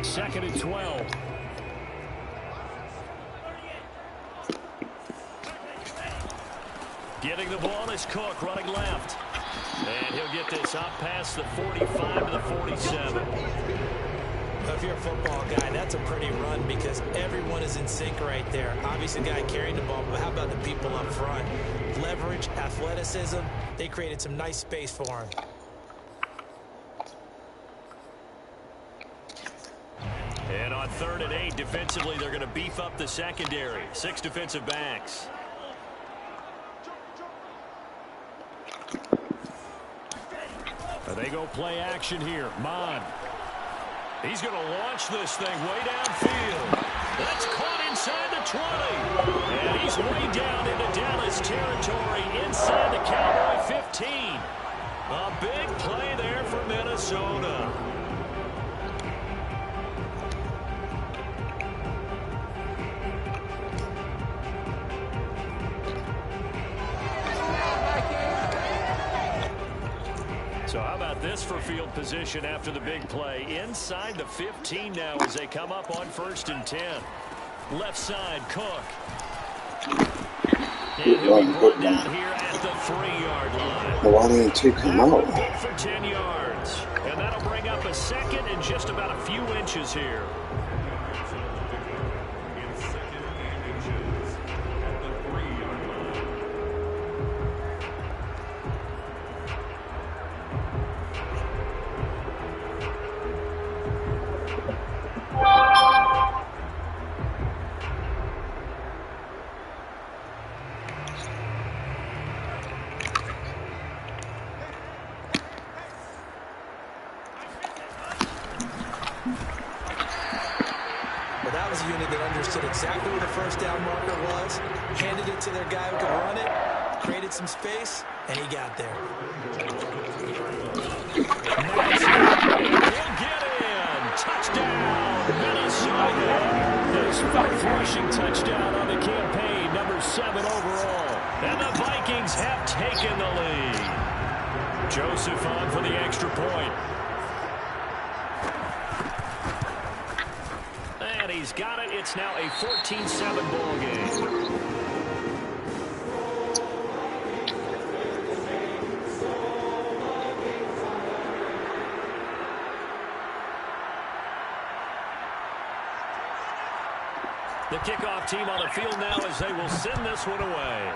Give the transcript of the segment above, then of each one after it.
2nd and 12. Getting the ball is Cook running left. And he'll get this up past the 45 to the 47. If you're a football guy, that's a pretty run because everyone is in sync right there. Obviously, the guy carrying the ball, but how about the people up front? Leverage, athleticism, they created some nice space for him. And on 3rd and 8, defensively, they're going to beef up the secondary. 6 defensive backs. They go play action here. Mon. He's going to launch this thing way downfield. That's caught inside the 20. And he's way down into Dallas territory inside the Cowboy 15. A big play there for Minnesota. So how about this for field position after the big play? Inside the 15 now as they come up on 1st and 10. Left side, Cook. And he'll be brought down here at the 3-yard line. Well, why didn't you come out? For 10 yards. And that'll bring up a 2nd and just about a few inches here. Exactly where the first down marker was, handed it to their guy who could run it, created some space, and he got there. He'll get in. Touchdown, Minnesota. His 4th rushing touchdown on the campaign, number 7 overall. And the Vikings have taken the lead. Joseph on for the extra point. He's got it. It's now a 14-7 ball game. The kickoff team on the field now as they will send this one away.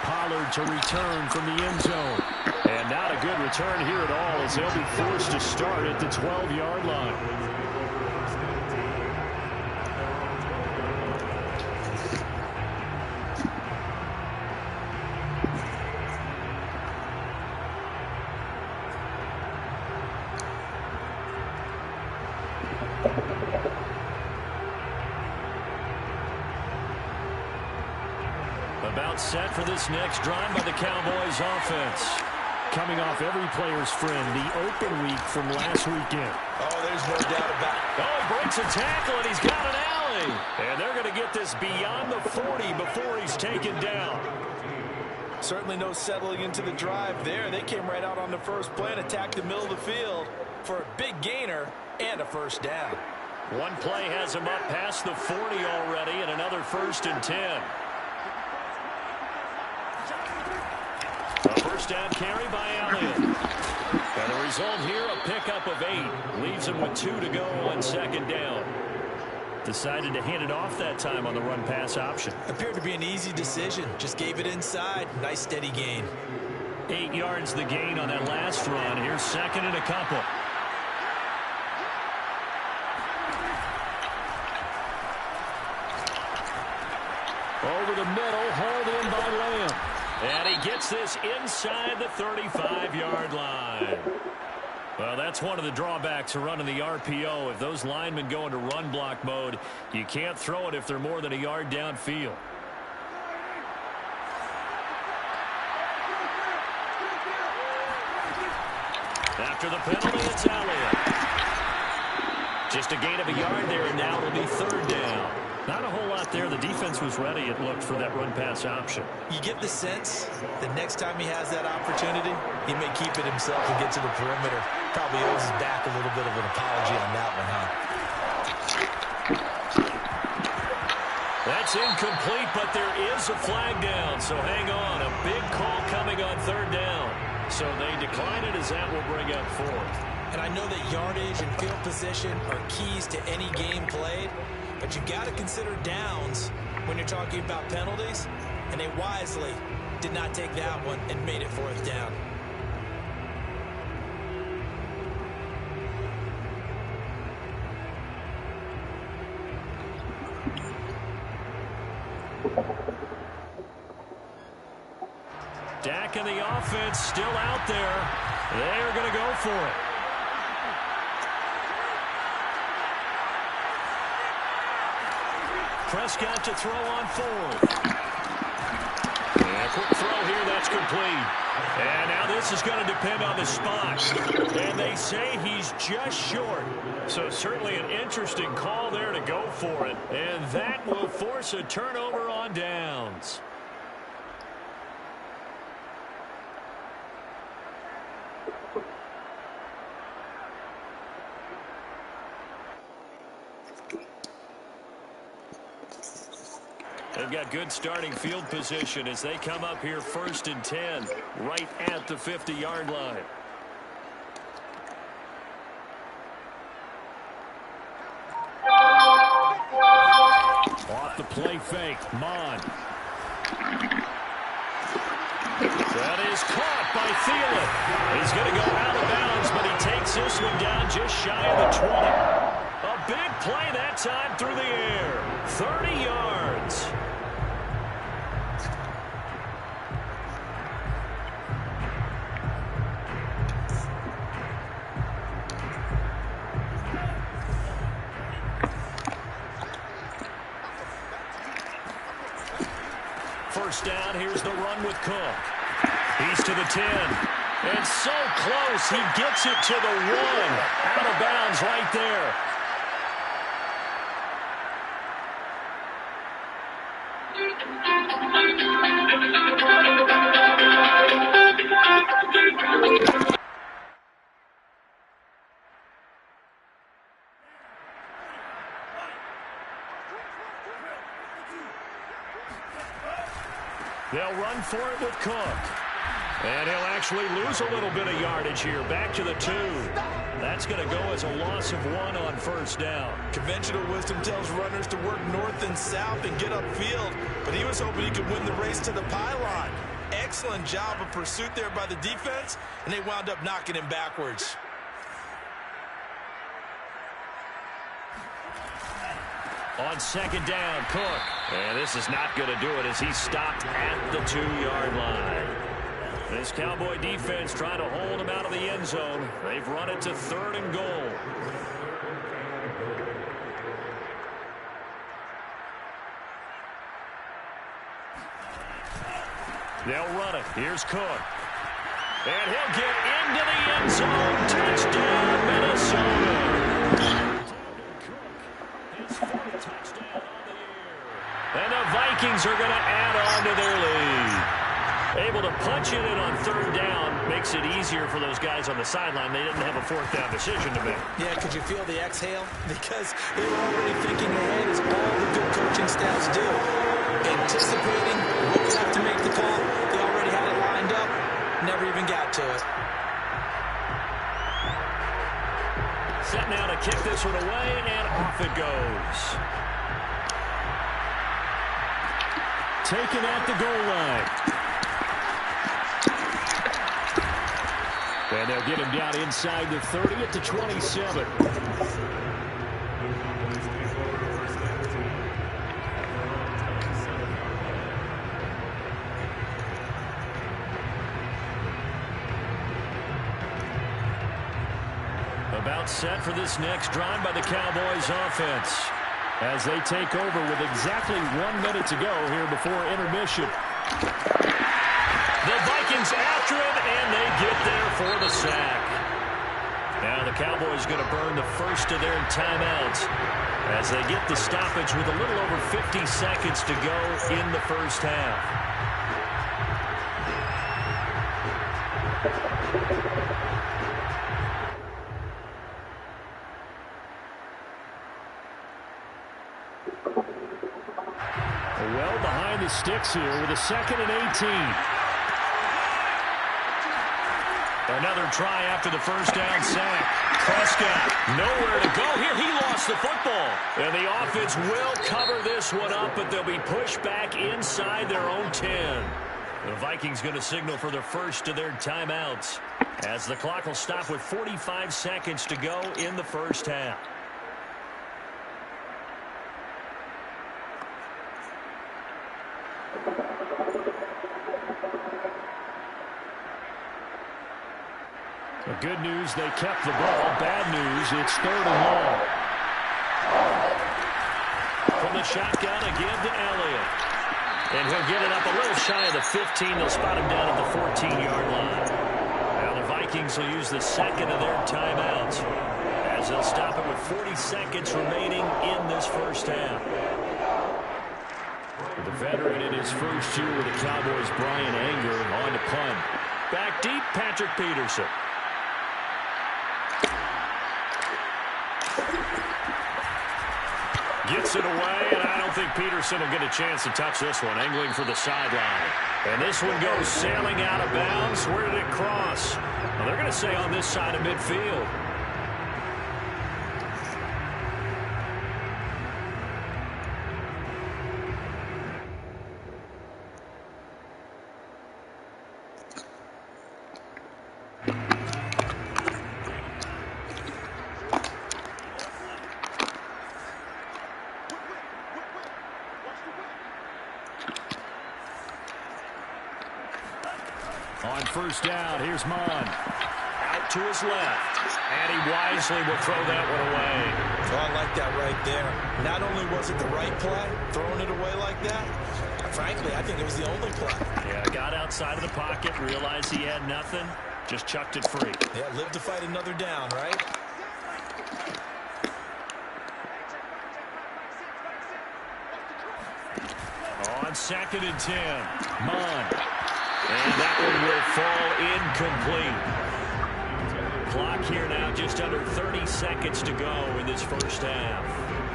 Pollard to return from the end zone. And not a good return here at all as they'll be forced to start at the 12-yard line. About set for this next drive by the Cowboys offense. Coming off every player's friend, the open week from last weekend. Oh, there's no doubt about it. Oh, he breaks a tackle, and he's got an alley. And they're going to get this beyond the 40 before he's taken down. Certainly no settling into the drive there. They came right out on the first play and attacked the middle of the field for a big gainer and a first down. One play has him up past the 40 already, and another 1st and 10. A first down carry by Elliott. And the result here, a pickup of 8. Leaves him with 2 to go on 2nd down. Decided to hand it off that time on the run-pass option. Appeared to be an easy decision. Just gave it inside. Nice steady gain. 8 yards the gain on that last run. Here's 2nd and a couple. Over the middle, hauled in by Lamb. And he gets this inside the 35-yard line. Well, that's one of the drawbacks of running the RPO. If those linemen go into run block mode, you can't throw it if they're more than a yard downfield. After the penalty, it's Elliott. Just a gain of a yard there, and now it'll be 3rd down. Not a whole lot there. The defense was ready, it looked, for that run-pass option. You get the sense that next time he has that opportunity, he may keep it himself and get to the perimeter. Probably owes his back a little bit of an apology on that one, huh? That's incomplete, but there is a flag down, so hang on. A big call coming on third down. So they decline it, as that will bring up fourth. And I know that yardage and field position are keys to any game played, but you've got to consider downs when you're talking about penalties, and they wisely did not take that one and made it fourth down. Dak and the offense still out there. They're going to go for it. Prescott to throw on fourth. And a quick throw here, that's complete. And now this is going to depend on the spot. And they say he's just short. So certainly an interesting call there to go for it. And that will force a turnover on downs. They've got good starting field position as they come up here 1st and 10, right at the 50-yard line. Off the play fake, Mon. That is caught by Thielen. He's going to go out of bounds, but he takes this one down just shy of the 20. A big play that time through the air. 30 yards. First down, here's the run with Cook. He's to the 10. And so close, he gets it to the 1. Out of bounds right there. They'll run for it with Cook. And he'll actually lose a little bit of yardage here. Back to the 2. That's going to go as a loss of 1 on first down. Conventional wisdom tells runners to work north and south and get upfield, but he was hoping he could win the race to the pylon. Excellent job of pursuit there by the defense, and they wound up knocking him backwards. On second down, Cook. And this is not going to do it as he's stopped at the 2-yard line. This Cowboy defense trying to hold him out of the end zone. They've run it to 3rd and goal. They'll run it. Here's Cook. And he'll get into the end zone. Touchdown, Minnesota. And the Vikings are going to add on to their lead. Able to punch it in on 3rd down makes it easier for those guys on the sideline. They didn't have a 4th down decision to make. Yeah, could you feel the exhale? Because they were already thinking ahead, as all the good coaching staffs do. Anticipating what would have to make the call. They already had it lined up. Never even got to it. Set now to kick this one away, and off it goes. Taken at the goal line. And they'll get him down inside the 30 at the 27. About set for this next drive by the Cowboys offense, as they take over with exactly 1 minute to go here before intermission. The Vikings after it, and they get there for the sack. Now the Cowboys going to burn the first of their timeouts as they get the stoppage with a little over 50 seconds to go in the first half. Well behind the sticks here with a 2nd and 18. Another try after the first down sack. Prescott nowhere to go here. He lost the football. And the offense will cover this one up, but they'll be pushed back inside their own 10. The Vikings going to signal for the first of their timeouts as the clock will stop with 45 seconds to go in the first half. The good news, they kept the ball. Bad news, it's 3rd and long. From the shotgun again to Elliott. And he'll get it up a little shy of the 15. They'll spot him down at the 14-yard line. Now the Vikings will use the second of their timeouts as they'll stop it with 40 seconds remaining in this first half. The veteran in his first year with the Cowboys, Brian Anger, on to punt. Back deep, Patrick Peterson. Gets it away, and I don't think Peterson will get a chance to touch this one. Angling for the sideline. And this one goes sailing out of bounds. Where did it cross? Well, they're going to say on this side of midfield. On first down, here's Mon. Out to his left. And he wisely will throw that one away. Oh, I like that right there. Not only was it the right play, throwing it away like that, frankly, I think it was the only play. Yeah, got outside of the pocket, realized he had nothing, just chucked it free. Yeah, live to fight another down, right? On 2nd and 10, Mon. And that one will fall incomplete. Clock here now, just under 30 seconds to go in this first half.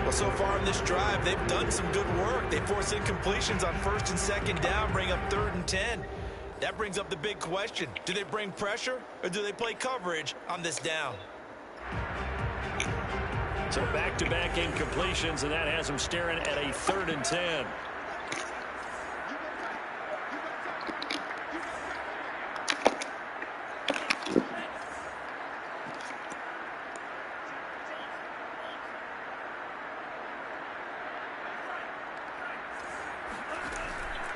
Well, so far in this drive, they've done some good work. They force incompletions on 1st and 2nd down, bring up 3rd and 10. That brings up the big question. Do they bring pressure, or do they play coverage on this down? So back-to-back incompletions, and that has them staring at a 3rd and 10.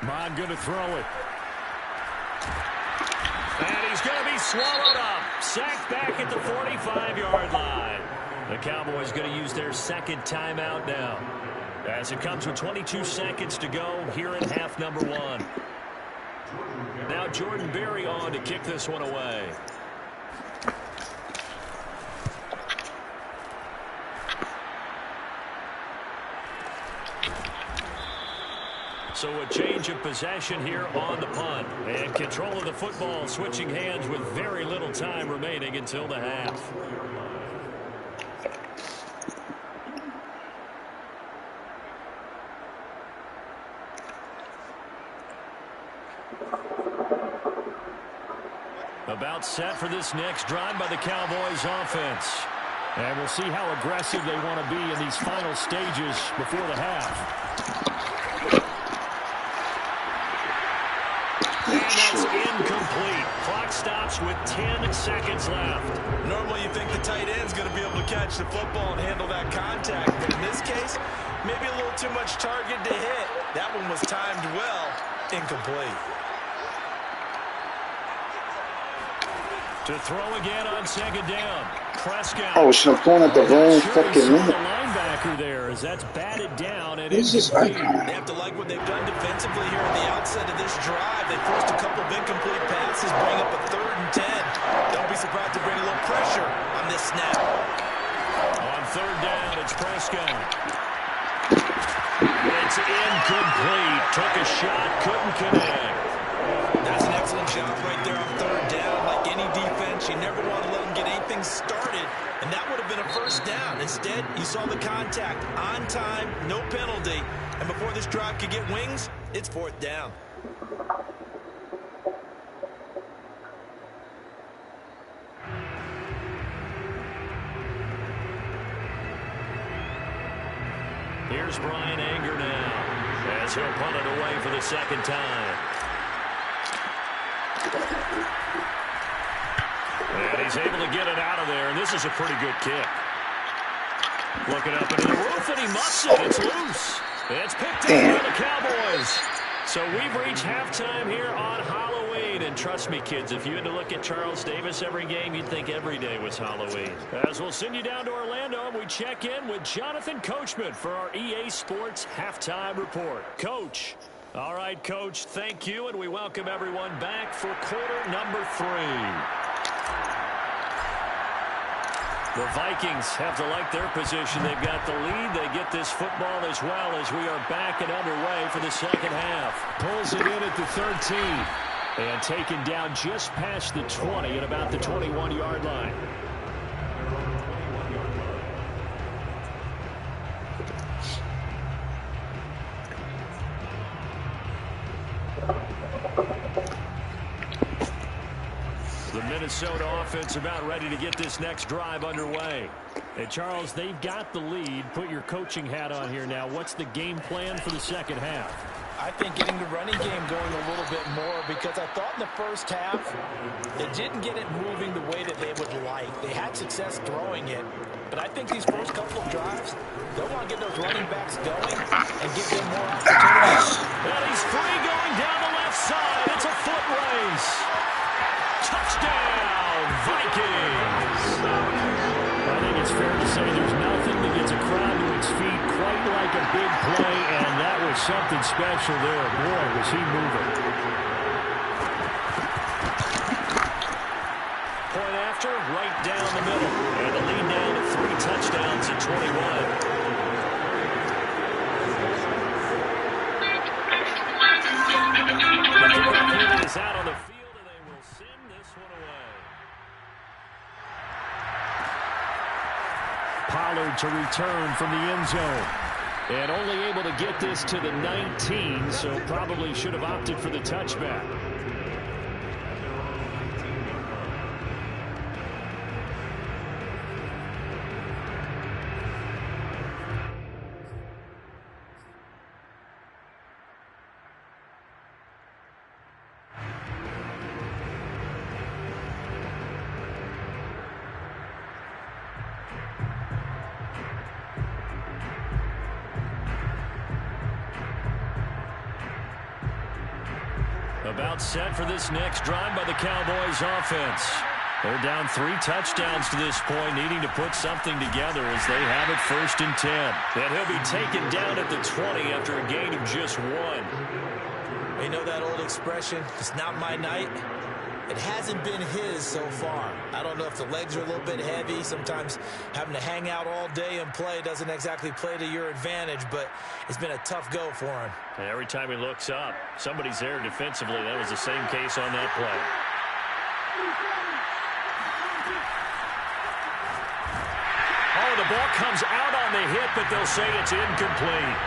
Mon going to throw it. And he's going to be swallowed up. Sacked back at the 45-yard line. The Cowboys going to use their 2nd timeout now, as it comes with 22 seconds to go here in half number 1. Now Jordan Berry on to kick this one away. So a change of possession here on the punt. And control of the football, switching hands with very little time remaining until the half. About set for this next drive by the Cowboys offense. And we'll see how aggressive they want to be in these final stages before the half. And that's incomplete. Clock stops with 10 seconds left. Normally you think the tight end's going to be able to catch the football and handle that contact. But in this case, maybe a little too much target to hit. That one was timed well. Incomplete. To throw again on 2nd down. Prescott. Oh, shampoo na to fucking minute. linebacker there as that's batted down. And Who's this icon? They have to like what they've done defensively here at the outset of this drive. They forced a couple of incomplete passes, bring up a 3rd and 10. Don't be surprised to bring a little pressure on this snap. On 3rd down, it's Prescott. It's incomplete. Took a shot, couldn't connect. That's an excellent job right there on 3rd down. Like any defense, you never want to let them get anything started, and that would have been a 1st down. Instead, you saw the contact on time, no penalty, and before this drive could get wings, it's 4th down. Here's Brian Anger now as he'll punt it away for the 2nd time. And he's able to get it out of there, and this is a pretty good kick. Looking up into the roof, and he muffs it. It's loose. It's picked up by the Cowboys. So we've reached halftime here on Halloween. And trust me, kids, if you had to look at Charles Davis every game, you'd think every day was Halloween. As we'll send you down to Orlando, and we check in with Jonathan Coachman for our EA Sports Halftime Report. Coach. All right, Coach, thank you, and we welcome everyone back for quarter number 3. The Vikings have to like their position. They've got the lead. They get this football as well as we are back and underway for the 2nd half. Pulls it in at the 13 and taken down just past the 20 at about the 21-yard line. The Minnesota offense about ready to get this next drive underway. And Charles, they've got the lead. Put your coaching hat on here now. What's the game plan for the 2nd half? I think getting the running game going a little bit more, because I thought in the 1st half they didn't get it moving the way that they would like. They had success throwing it, but I think these first couple of drives, they'll want to get those running backs going and give them more opportunities. And he's free going down the left side. It's a foot race. Touchdown, Vikings! I think it's fair to say there's nothing that gets a crowd to its feet quite like a big play, and that was something special there. Boy, was he moving. Point after, right down the middle. And the lead down to 3 touchdowns at 21. Is out on the field, and they will send this one away. Pollard to return from the end zone. And only able to get this to the 19, so probably should have opted for the touchback. About set for this next drive by the Cowboys offense. They're down 3 touchdowns to this point, needing to put something together as they have it 1st and 10. And he'll be taken down at the 20 after a gain of just 1. You know that old expression, it's not my night? It hasn't been his so far. I don't know if the legs are a little bit heavy. Sometimes having to hang out all day and play doesn't exactly play to your advantage, but it's been a tough go for him. And every time he looks up, somebody's there defensively. That was the same case on that play. Oh, the ball comes out on the hit, but they'll say it's incomplete.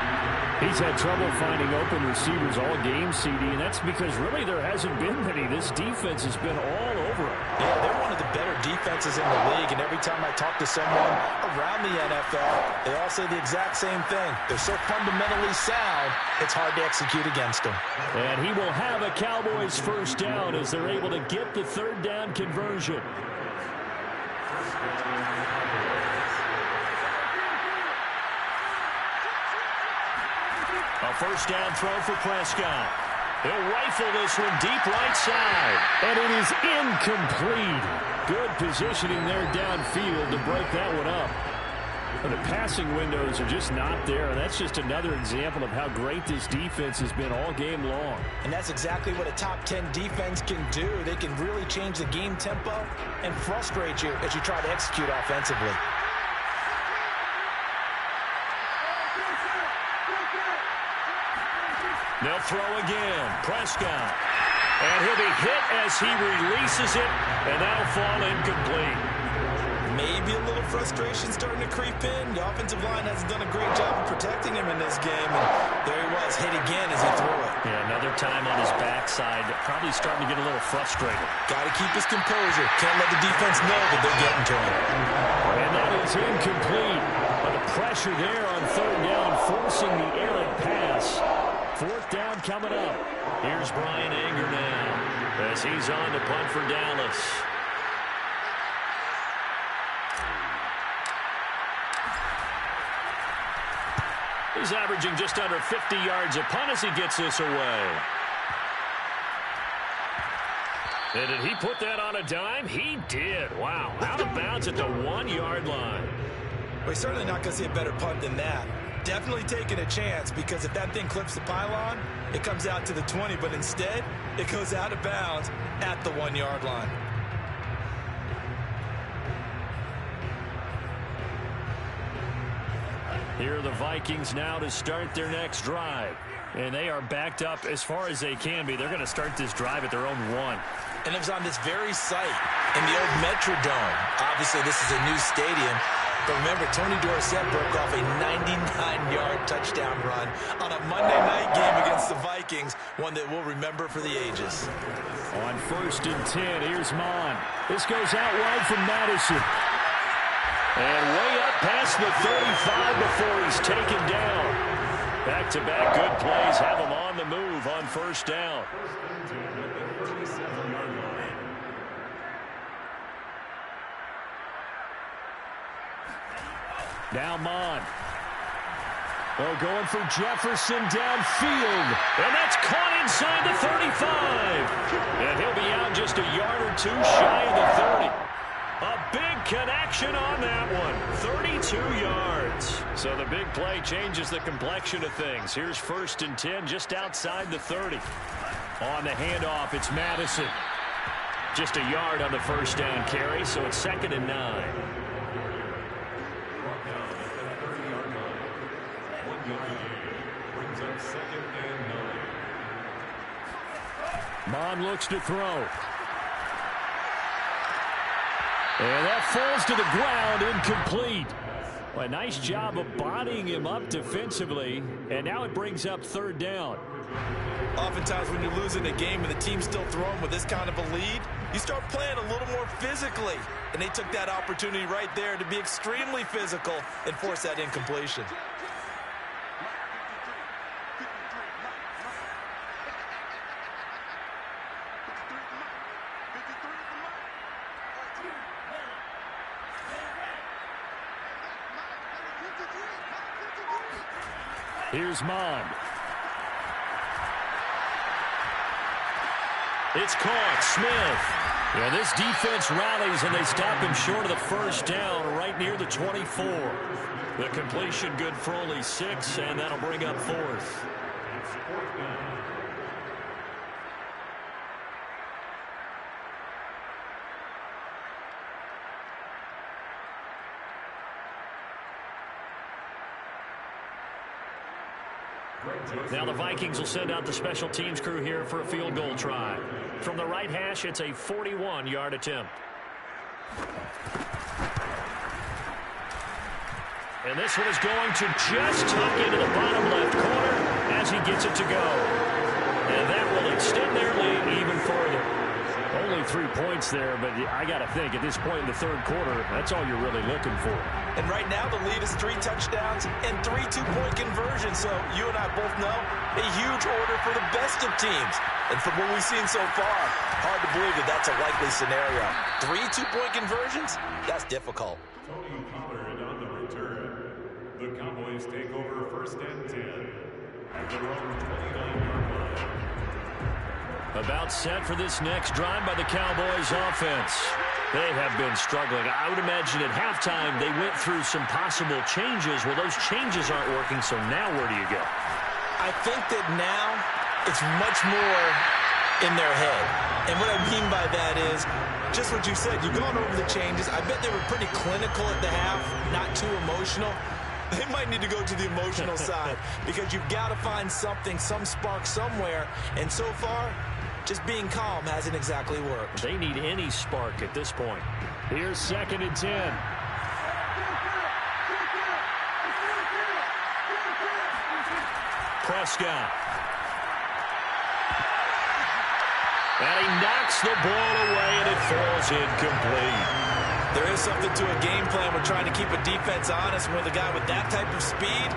He's had trouble finding open receivers all game, CD, and that's because really there hasn't been many. This defense has been all over him. Yeah, they're one of the better defenses in the league, and every time I talk to someone around the NFL, they all say the exact same thing. They're so fundamentally sound, it's hard to execute against them. And he will have a Cowboys 1st down as they're able to get the 3rd down conversion. A 1st down throw for Prescott. He'll rifle this one deep right side. And it is incomplete. Good positioning there downfield to break that one up. The passing windows are just not there, and that's just another example of how great this defense has been all game long. And that's exactly what a top 10 defense can do. They can really change the game tempo and frustrate you as you try to execute offensively. They'll throw again. Prescott. And he'll be hit as he releases it, and that'll fall incomplete. Maybe a little frustration starting to creep in. The offensive line hasn't done a great job of protecting him in this game. And there he was, hit again as he threw it. Yeah, another time on his backside. Probably starting to get a little frustrated. Got to keep his composure. Can't let the defense know that they're getting to him. And that is incomplete. But the pressure there on third down, forcing the errant pass. Fourth down coming up. Here's Brian Anger now as he's on to punt for Dallas. He's averaging just under 50 yards a punt as he gets this away. And did he put that on a dime? He did. Wow. Out of bounds at the 1-yard line. We're certainly not going to see a better punt than that. Definitely taking a chance, because if that thing clips the pylon, it comes out to the 20, but instead it goes out of bounds at the 1-yard line. Here are the Vikings now to start their next drive. And they are backed up as far as they can be. They're going to start this drive at their own 1. And it was on this very site in the old Metrodome. Obviously, this is a new stadium. But remember, Tony Dorsett broke off a 99-yard touchdown run on a Monday night game against the Vikings, one that we'll remember for the ages. On 1st and 10, here's Mon. This goes out wide from Madison. And way up past the 35 before he's taken down. Back-to-back good plays have him on the move on 1st down. Now Mon. Oh, going for Jefferson downfield. And that's caught inside the 35. And he'll be out just a yard or two shy of the 30. A big connection on that one. 32 yards. So the big play changes the complexion of things. Here's 1st and 10 just outside the 30. On the handoff, it's Madison. Just a yard on the 1st down carry, so it's 2nd and 9. Mon looks to throw. And that falls to the ground, incomplete. Well, a nice job of bodying him up defensively, and now it brings up 3rd down. Oftentimes when you're losing a game and the team's still throwing with this kind of a lead, you start playing a little more physically. And they took that opportunity right there to be extremely physical and force that incompletion. Here's Mon. It's caught. Smith. Yeah, this defense rallies, and they stop him short of the 1st down right near the 24. The completion good for only 6, and that'll bring up 4th. Now the Vikings will send out the special teams crew here for a field goal try. From the right hash, it's a 41-yard attempt. And this one is going to just tuck into the bottom left corner as he gets it to go. And that will extend their lead even further. Only 3 points there, but I got to think at this point in the 3rd quarter, that's all you're really looking for. And right now the lead is 3 touchdowns and 3 two-point conversions. So you and I both know a huge order for the best of teams. And from what we've seen so far, hard to believe that that's a likely scenario. 3 two-point conversions? That's difficult. Tony Pollard on the return. The Cowboys take over 1st and 10 at their own 29-yard line. About set for this next drive by the Cowboys offense. They have been struggling. I would imagine at halftime they went through some possible changes. Well, those changes aren't working, so now where do you go? I think that now it's much more in their head. And what I mean by that is just what you said. You've gone over the changes. I bet they were pretty clinical at the half, not too emotional. They might need to go to the emotional side because you've got to find something, some spark somewhere. And so far, just being calm hasn't exactly worked. They need any spark at this point. Here's 2nd and 10. Prescott. And he knocks the ball away, and it falls incomplete. There is something to a game plan. We're trying to keep a defense honest. With a guy with that type of speed,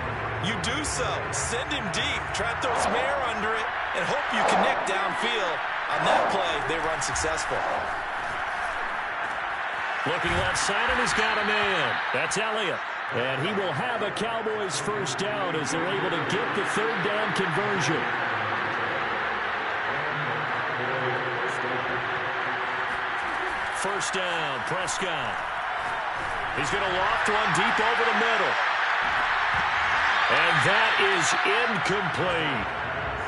you do so. Send him deep. Try to throw some air under it and hope you connect downfield. On that play, they run successful. Looking left side, and he's got a man. That's Elliott. And he will have a Cowboys first down as they're able to get the 3rd down conversion. First down, Prescott. He's going to loft one deep over the middle. And that is incomplete.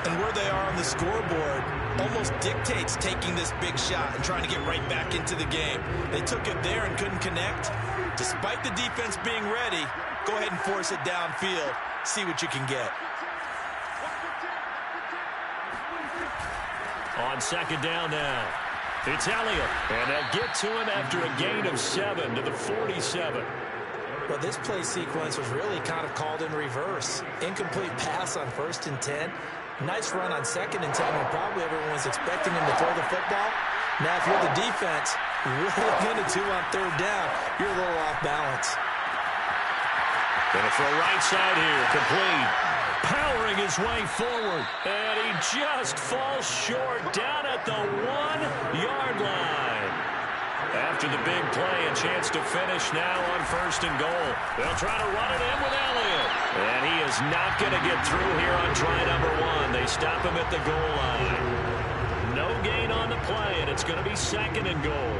And where they are on the scoreboard almost dictates taking this big shot and trying to get right back into the game. They took it there and couldn't connect. Despite the defense being ready, go ahead and force it downfield. See what you can get. On 2nd down now. It's Elliott, and they'll get to him after a gain of 7 to the 47. Well, this play sequence was really kind of called in reverse. Incomplete pass on 1st and 10. Nice run on 2nd and 10 when probably everyone was expecting him to throw the football. Now, if you're the defense, what are you going to do on 3rd down? You're a little off balance. Going to throw right side here, complete. Powering his way forward, and he just falls short down at the 1-yard line. After the big play, a chance to finish now on 1st and goal. They'll try to run it in with Elliott, and he is not going to get through here on try number 1. They stop him at the goal line. No gain on the play, and it's going to be 2nd and goal.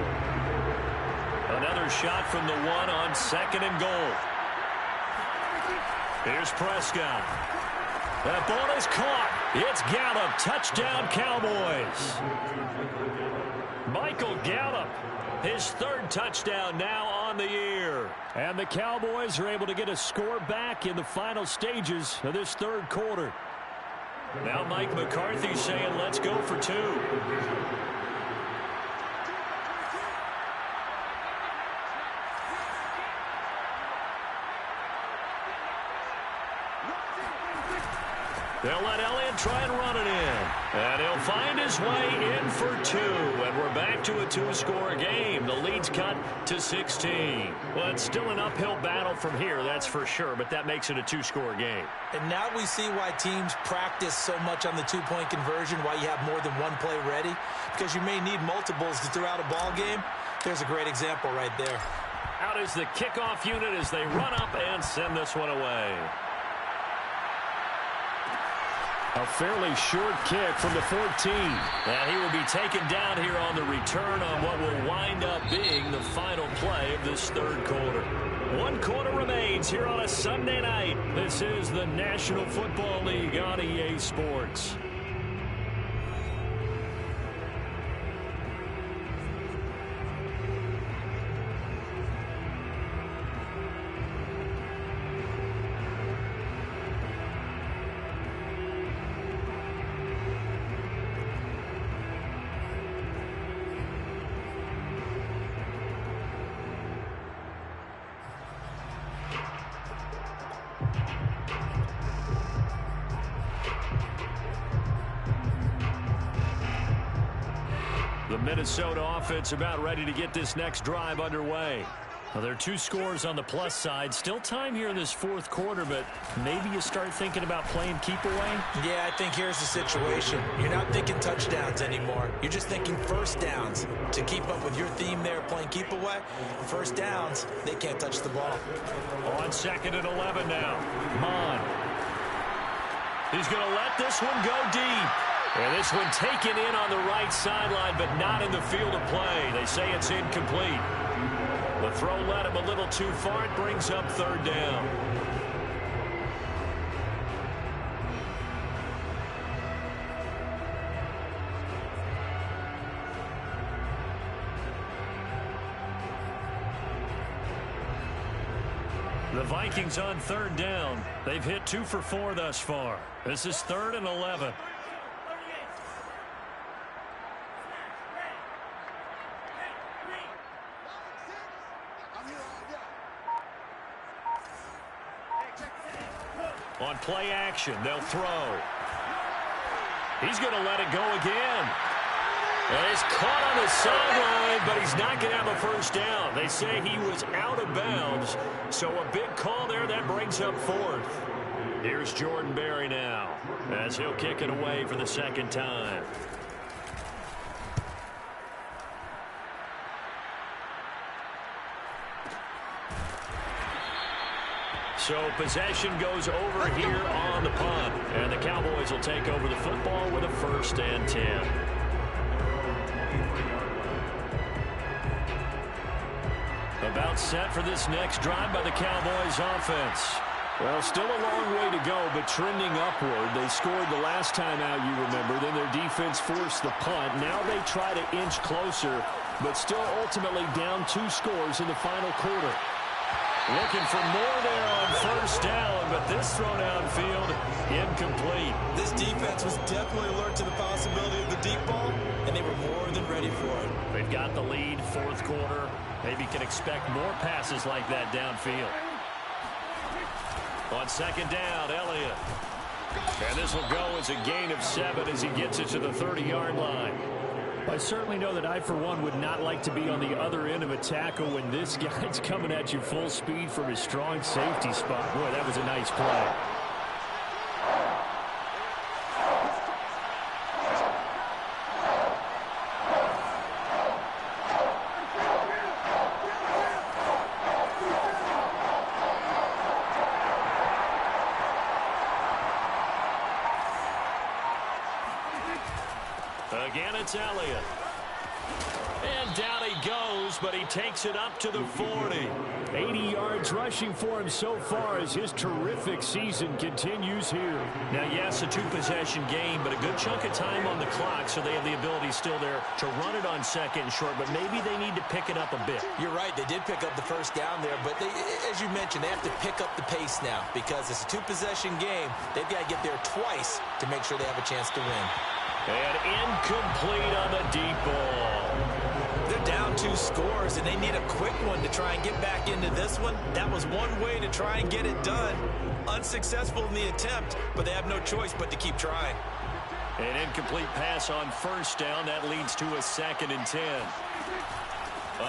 Another shot from the 1 on 2nd and goal. Here's Prescott. That ball is caught. It's Gallup. Touchdown, Cowboys. Michael Gallup, his 3rd touchdown now on the year. And the Cowboys are able to get a score back in the final stages of this 3rd quarter. Now Mike McCarthy saying, let's go for 2. They'll let Elliott try and run it in. And he'll find his way in for 2. And we're back to a 2-score game. The lead's cut to 16. Well, it's still an uphill battle from here, that's for sure. But that makes it a 2-score game. And now we see why teams practice so much on the 2-point conversion, why you have more than one play ready. Because you may need multiples to throw out a ball game. There's a great example right there. Out is the kickoff unit as they run up and send this one away. A fairly short kick from the 14. And he will be taken down here on the return on what will wind up being the final play of this 3rd quarter. 1 quarter remains here on a Sunday night. This is the National Football League on EA Sports. The Minnesota offense about ready to get this next drive underway. Now, there are 2 scores on the plus side. Still time here in this 4th quarter, but maybe you start thinking about playing keep away? Yeah, I think here's the situation. You're not thinking touchdowns anymore. You're just thinking first downs. To keep up with your theme there, playing keep away, first downs, they can't touch the ball. On 2nd and 11 now. Mon. He's going to let this one go deep. And this one taken in on the right sideline, but not in the field of play. They say it's incomplete. The throw led him a little too far. It brings up third down. The Vikings on third down. They've hit 2 for 4 thus far. This is 3rd and 11. On play action, they'll throw. He's going to let it go again. And it's caught on the sideline, but he's not going to have a first down. They say he was out of bounds, so a big call there. That brings up 4th. Here's Jordan Berry now, as he'll kick it away for the second time. So possession goes over here on the punt, and the Cowboys will take over the football with a 1st and 10. About set for this next drive by the Cowboys offense. Well, still a long way to go, but trending upward. They scored the last time out, you remember. Then their defense forced the punt. Now they try to inch closer, but still ultimately down 2 scores in the final quarter. Looking for more there on first down, but this throw downfield incomplete. This defense was definitely alert to the possibility of the deep ball, and they were more than ready for it. They've got the lead, 4th quarter. Maybe can expect more passes like that downfield. On second down, Elliott. And this will go as a gain of 7 as he gets it to the 30-yard line. I certainly know that I, for one, would not like to be on the other end of a tackle when this guy's coming at you full speed from his strong safety spot. Boy, that was a nice play. Again, it's Elliott. And down he goes, but he takes it up to the 40. 80 yards rushing for him so far as his terrific season continues here. Now, yes, a 2-possession game, but a good chunk of time on the clock, so they have the ability still there to run it on 2nd and short, but maybe they need to pick it up a bit. You're right. They did pick up the first down there, but they, as you mentioned, they have to pick up the pace now because it's a 2-possession game. They've got to get there twice to make sure they have a chance to win. And incomplete on the deep ball. They're down 2 scores, and they need a quick one to try and get back into this one. That was one way to try and get it done. Unsuccessful in the attempt, but they have no choice but to keep trying. An incomplete pass on first down. That leads to a 2nd and 10.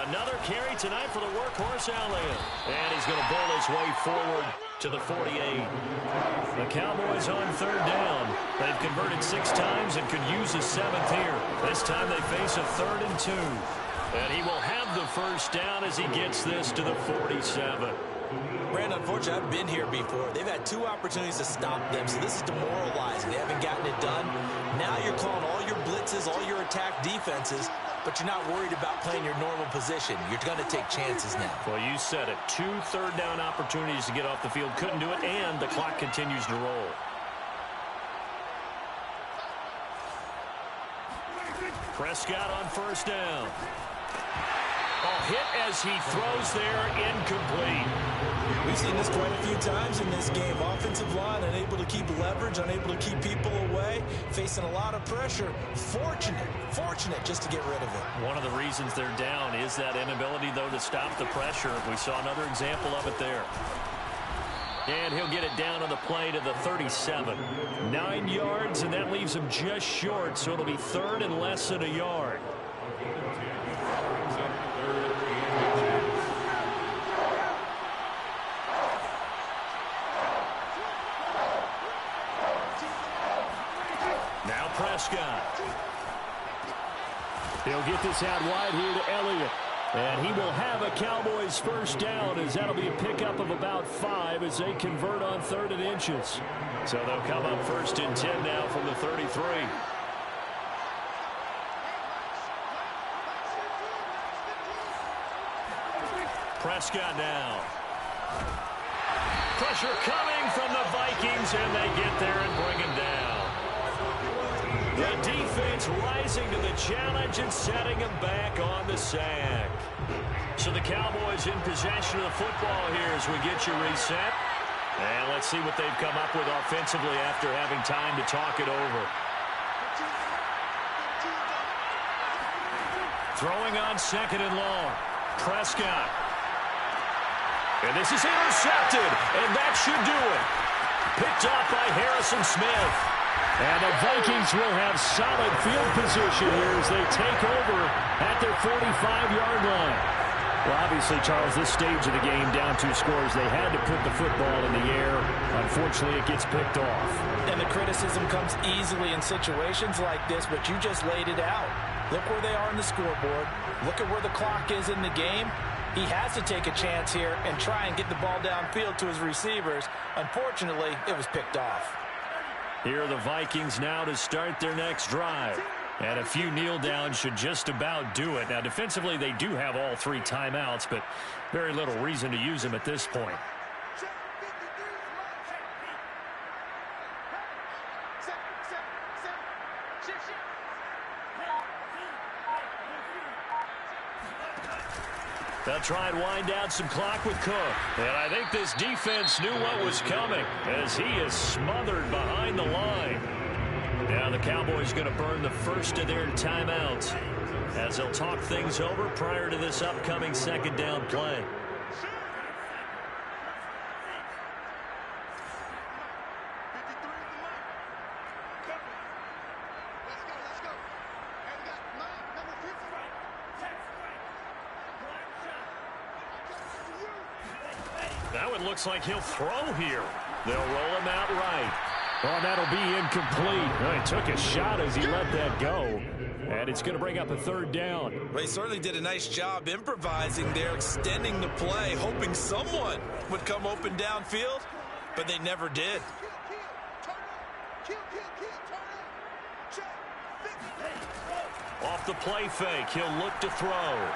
Another carry tonight for the workhorse Elliott. And he's going to bowl his way forward to the 48. The Cowboys on third down. They've converted 6 times and could use a 7th here. This time they face a 3rd and 2. And he will have the first down as he gets this to the 47. Brandon, unfortunately, I've been here before. They've had 2 opportunities to stop them, so this is demoralizing. They haven't gotten it done. Now you're calling all your blitzes, all your attack defenses, but you're not worried about playing your normal position. You're going to take chances now. Well, you said it. 2 third-down opportunities to get off the field. Couldn't do it, and the clock continues to roll. Prescott on first down. Hit as he throws there, incomplete. We've seen this quite a few times in this game. Offensive line unable to keep leverage, unable to keep people away, facing a lot of pressure. Fortunate just to get rid of it. One of the reasons they're down is that inability, though, to stop the pressure. We saw another example of it there. And he'll get it down on the play to the 37. 9 yards, and that leaves him just short, so it'll be 3rd and less than a yard. Now Prescott. He'll get this out wide here to Elliott. And he will have a Cowboys first down, as that'll be a pickup of about 5 as they convert on 3rd and inches. So they'll come up 1st and 10 now from the 33. Prescott now. Pressure coming from the Vikings, and they get there and bring him down. The defense rising to the challenge and setting him back on the sack. So the Cowboys in possession of the football here as we get you reset. And let's see what they've come up with offensively after having time to talk it over. Throwing on 2nd and long. Prescott. And this is intercepted, and that should do it. Picked off by Harrison Smith. And the Vikings will have solid field position here as they take over at their 45-yard line. Well, obviously, Charles, this stage of the game, down 2 scores, they had to put the football in the air. Unfortunately, it gets picked off. And the criticism comes easily in situations like this, but you just laid it out. Look where they are on the scoreboard. Look at where the clock is in the game. He has to take a chance here and try and get the ball downfield to his receivers. Unfortunately, it was picked off. Here are the Vikings now to start their next drive. And a few kneel downs should just about do it. Now, defensively, they do have all 3 timeouts, but very little reason to use them at this point. They'll try and wind down some clock with Cook. And I think this defense knew what was coming as he is smothered behind the line. Now the Cowboys going to burn the first of their timeouts as they'll talk things over prior to this upcoming 2nd down play. Now it looks like he'll throw here. They'll roll him out right. Oh, that'll be incomplete. Oh, he took a shot as he let that go. And it's going to bring up a 3rd down. Well, he certainly did a nice job improvising there, extending the play, hoping someone would come open downfield, but they never did. Off the play fake, he'll look to throw.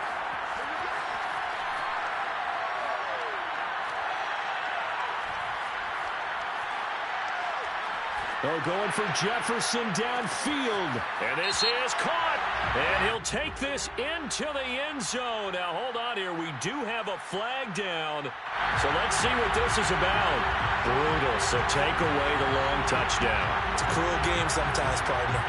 Oh, going for Jefferson downfield. And this is caught. And he'll take this into the end zone. Now, hold on here. We do have a flag down. So let's see what this is about. Brutal. So take away the long touchdown. It's a cruel game sometimes, partner.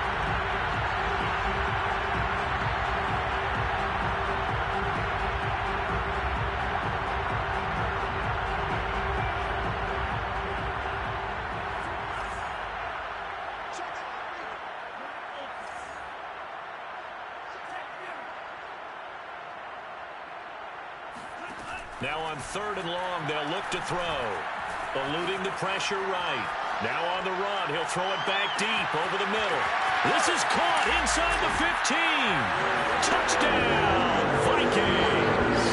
Now on 3rd and long, they'll look to throw. Eluding the pressure right. Now on the run, he'll throw it back deep over the middle. This is caught inside the 15. Touchdown, Vikings.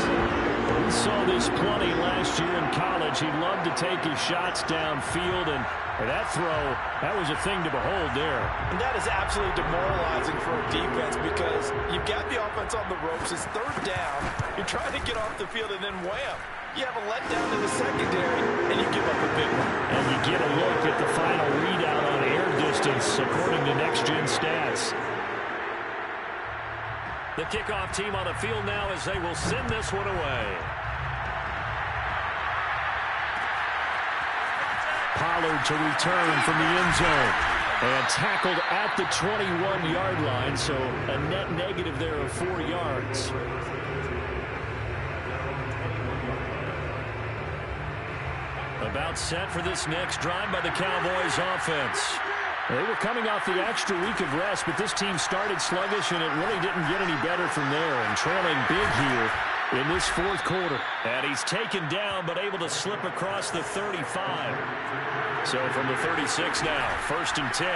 We saw this plenty last year in college. He loved to take his shots downfield, and that throw, that was a thing to behold there. And that is absolutely demoralizing for a defense because you've got the offense on the ropes. It's 3rd down. You're trying to get off the field, and then wham, you have a letdown in the secondary, and you give up a big one. And you get a look at the final readout on air distance, according to next-gen stats. The kickoff team on the field now as they will send this one away. Pollard to return from the end zone. And tackled at the 21-yard line, so a net negative there of 4 yards. About set for this next drive by the Cowboys offense. They were coming off the extra week of rest, but this team started sluggish, and it really didn't get any better from there. And trailing big here in this 4th quarter. And he's taken down, but able to slip across the 35. So from the 36 now, 1st and 10.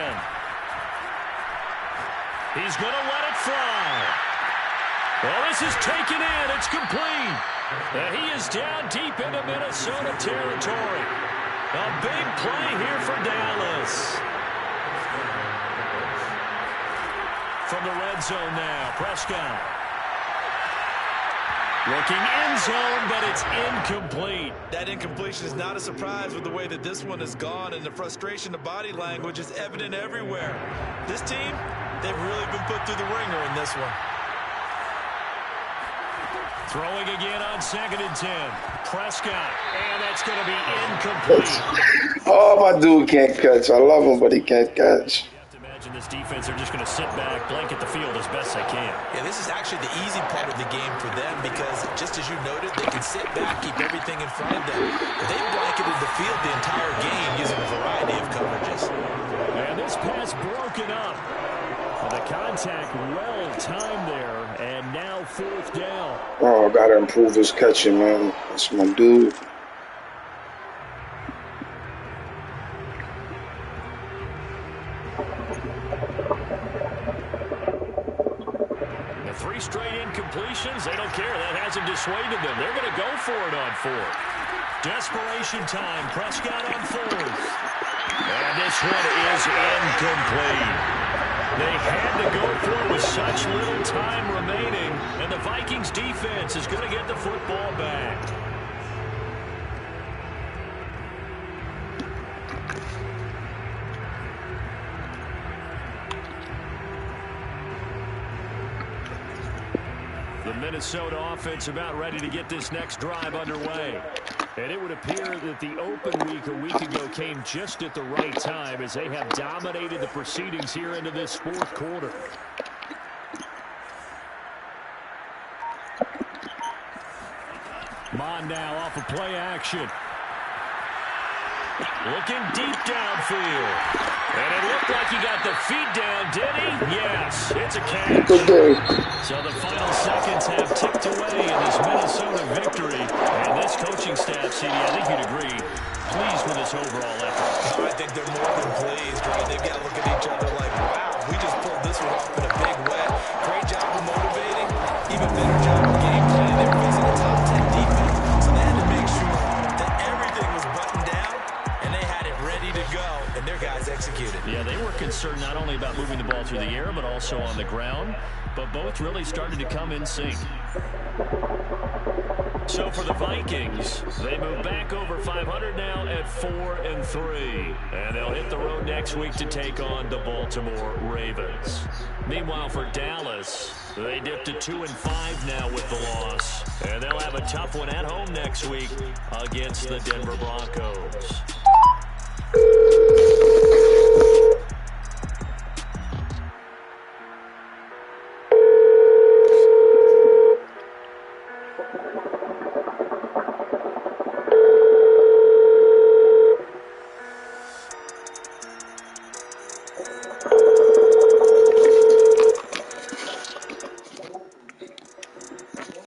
He's going to let it fly. Well, this is taken in. It's complete. And he is down deep into Minnesota territory. A big play here for Dallas. From the red zone now, Prescott. Looking end zone, but it's incomplete. That incompletion is not a surprise with the way that this one has gone, and the frustration, the body language is evident everywhere. This team, they've really been put through the ringer in this one. Throwing again on 2nd and 10. Prescott, and that's going to be incomplete. Oh, my dude can't catch. I love him, but he can't catch. You have to imagine this defense, they're just going to sit back, blanket the field as best they can. Yeah, this is actually the easy part of the game for them because, just as you noted, they can sit back, keep everything in front of them. They've blanketed the field the entire game using a variety of coverages. And this pass broken up. The contact well timed there, and now 4th down. Oh, gotta improve his catching, man. That's my dude. The 3 straight incompletions, they don't care. That hasn't dissuaded them. They're going to go for it on 4th. Desperation time. Prescott on 4th. And this one is incomplete. They had to go for it with such little time remaining, and the Vikings defense is going to get the football back. The Minnesota offense about ready to get this next drive underway. And it would appear that the open week a week ago came just at the right time as they have dominated the proceedings here into this 4th quarter. Mon now off of play action. Looking deep downfield. And it looked like he got the feet down, did he? Yes, it's a catch. Good day. So the final seconds have ticked away in this Minnesota victory. And this coaching staff, CD, I think you'd agree, pleased with this overall effort. I think they're more than pleased, right? They've got to look at each other like, wow, we just pulled this one off in a big way. Great job of motivating. Even better job of game planning. They were facing a top 10 defense, so they had to make sure that everything was buttoned down, and they had it ready to go, and their guys executed. Yeah, they were concerned not only about moving the ball through the air, but also on the ground. But both really started to come in sync. So for the Vikings, they move back over 500 now at 4-3. And they'll hit the road next week to take on the Baltimore Ravens. Meanwhile, for Dallas, they dipped to 2-5 now with the loss. And they'll have a tough one at home next week against the Denver Broncos.